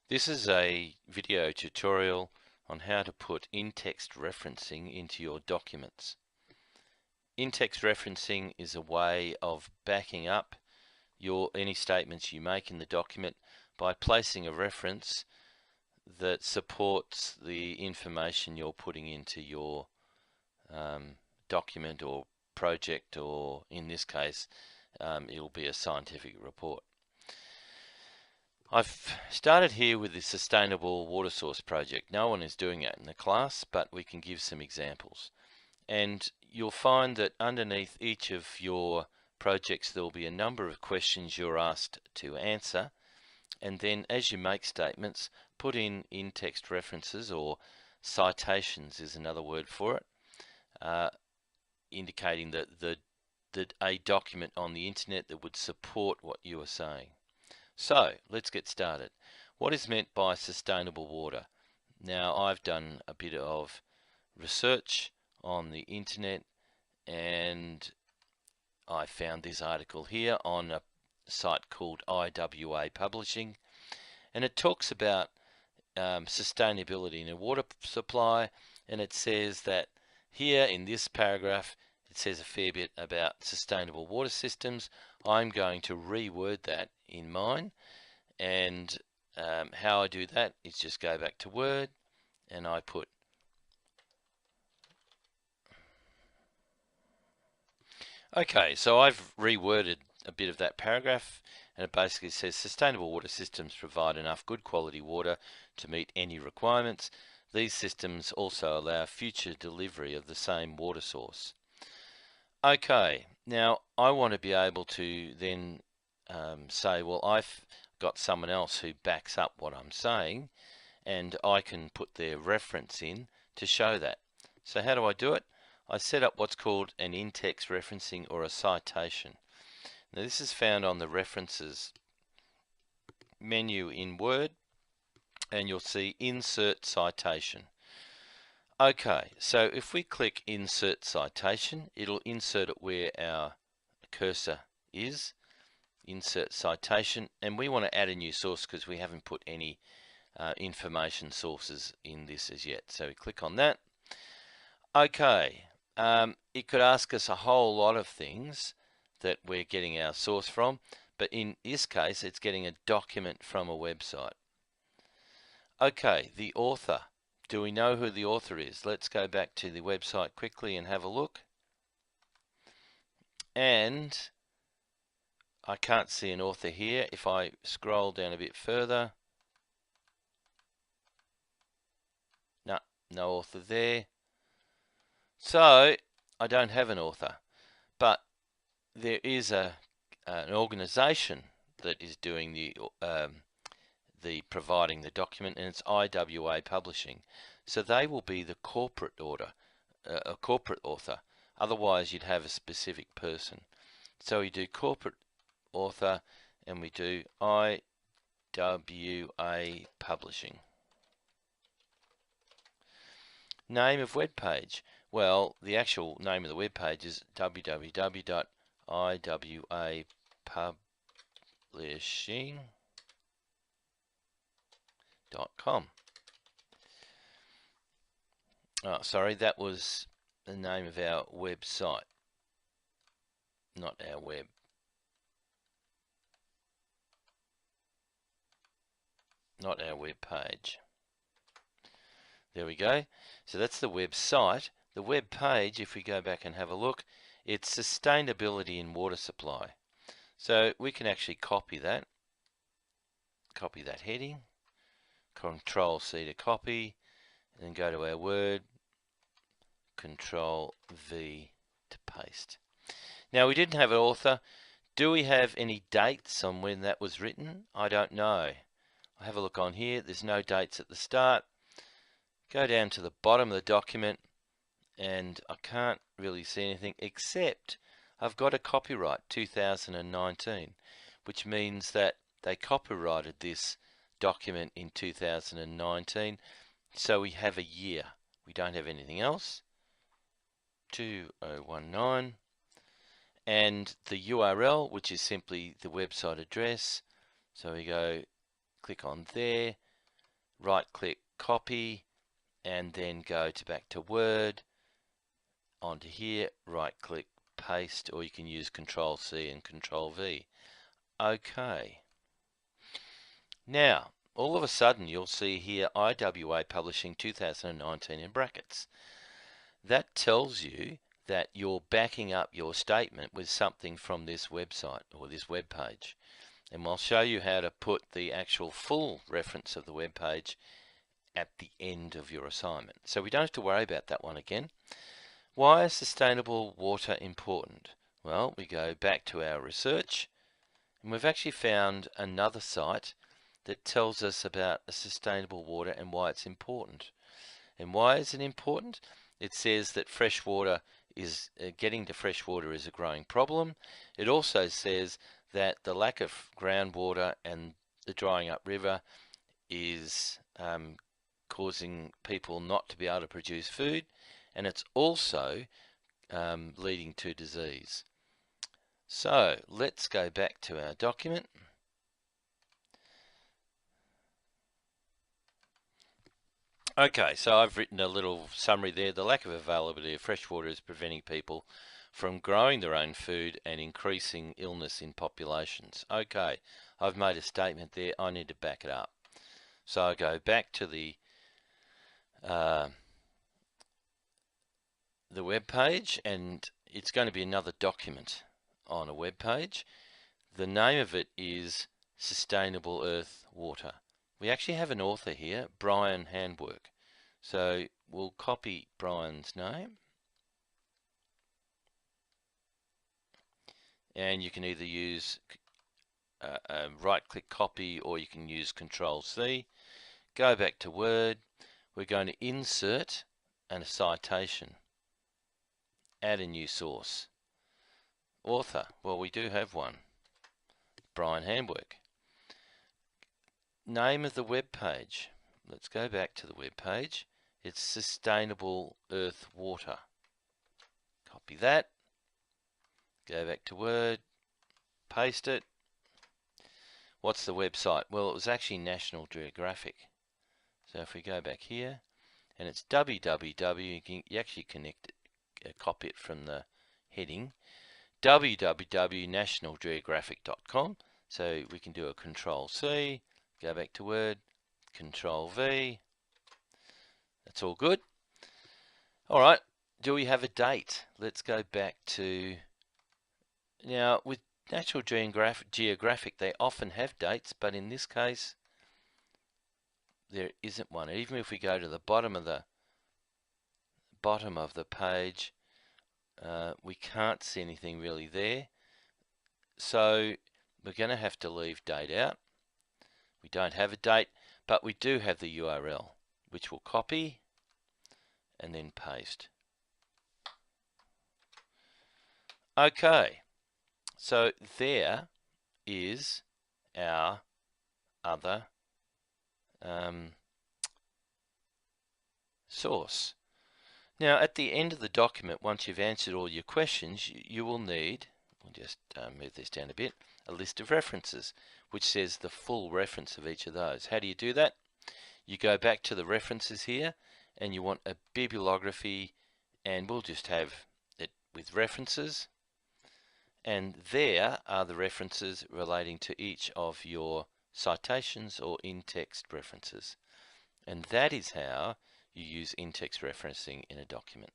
This is a video tutorial on how to put in-text referencing into your documents. In-text referencing is a way of backing up any statements you make in the document by placing a reference that supports the information you're putting into your document or project, or in this case it'll be a scientific report. I've started here with the Sustainable Water Source project. No one is doing it in the class, but we can give some examples. And you'll find that underneath each of your projects there will be a number of questions you're asked to answer, and then as you make statements, put in text references, or citations is another word for it, indicating that a document on the internet that would support what you are saying. So let's get started. What is meant by sustainable water? Now, I've done a bit of research on the internet and I found this article here on a site called IWA Publishing, and it talks about sustainability in a water supply, and it says that here in this paragraph it says a fair bit about sustainable water systems. I'm going to reword that in mine, and how I do that is just go back to Word and I put so I've reworded a bit of that paragraph, and it basically says sustainable water systems provide enough good quality water to meet any requirements. These systems also allow future delivery of the same water source. Okay, now I want to be able to then say, well, I've got someone else who backs up what I'm saying, and I can put their reference in to show that. So how do I do it? I set up what's called an in-text referencing, or a citation. Now this is found on the references menu in Word, and you'll see insert citation. Okay, so if we click insert citation, it'll insert it where our cursor is, insert citation, and we want to add a new source because we haven't put any information sources in this as yet. So we click on that. Okay, it could ask us a whole lot of things that we're getting our source from, but in this case it's getting a document from a website. Okay, the author. Do we know who the author is? Let's go back to the website quickly and have a look. And I can't see an author here. If I scroll down a bit further, no author there. So I don't have an author, but there is an organization that is doing the providing the document, and it's IWA Publishing. So they will be the corporate corporate author. Otherwise you'd have a specific person. So we do corporate author and we do IWA Publishing. Name of web page. Well, the actual name of the web page is www.iwapublishing.com. Oh, sorry, that was the name of our website, not our web. Not our web page. There we go. So that's the website. The web page, if we go back and have a look, it's sustainability in water supply. So we can actually copy that heading, Control C to copy, and then go to our Word, Control V to paste. Now we didn't have an author. Do we have any dates on when that was written? I don't know. I have a look on here. There's no dates at the start. Go down to the bottom of the document and I can't really see anything, except I've got a copyright 2019, which means that they copyrighted this document in 2019, so we have a year. We don't have anything else. 2019, and the URL, which is simply the website address. So we go click on there, right click copy, and then go back to Word, onto here, right click paste, or you can use Control C and Control V. Okay. Now, all of a sudden you'll see here IWA Publishing 2019 in brackets. That tells you that you're backing up your statement with something from this website or this web page. And I'll show you how to put the actual full reference of the web page at the end of your assignment. So we don't have to worry about that one again. Why is sustainable water important? Well, we go back to our research, and we've actually found another site that tells us about a sustainable water and why it's important. And why is it important? It says that fresh water is getting to fresh water is a growing problem. It also says that the lack of groundwater and the drying up river is causing people not to be able to produce food, and it's also leading to disease. So let's go back to our document. Okay, so I've written a little summary there. The lack of availability of fresh water is preventing people from growing their own food and increasing illness in populations. Okay, I've made a statement there. I need to back it up. So I go back to the web page, and it's going to be another document on a web page. The name of it is Sustainable Earth Water. We actually have an author here, Brian Handwerk. So we'll copy Brian's name, and you can either use right-click copy, or you can use Control C. Go back to Word. We're going to insert a citation. Add a new source. Author, well, we do have one, Brian Handwerk. Name of the web page. Let's go back to the web page. It's Sustainable Earth Water. Copy that. Go back to Word. Paste it. What's the website? Well, it was actually National Geographic. So if we go back here, and it's www, you actually connect it, copy it from the heading, www.nationalgeographic.com. So we can do a Control C, go back to Word, Control V. That's all good. All right, do we have a date? Let's go back to, now with National Geographic, they often have dates, but in this case, there isn't one. Even if we go to the bottom of the page, we can't see anything really there. So we're going to have to leave date out. We don't have a date, but we do have the URL, which we'll copy and then paste. Okay, so there is our other source. Now at the end of the document, once you've answered all your questions, you will need, we'll just move this down a bit, a list of references, which says the full reference of each of those. How do you do that? You go back to the references here, and you want a bibliography, and we'll just have it with references, and there are the references relating to each of your citations or in-text references. And that is how you use in-text referencing in a document.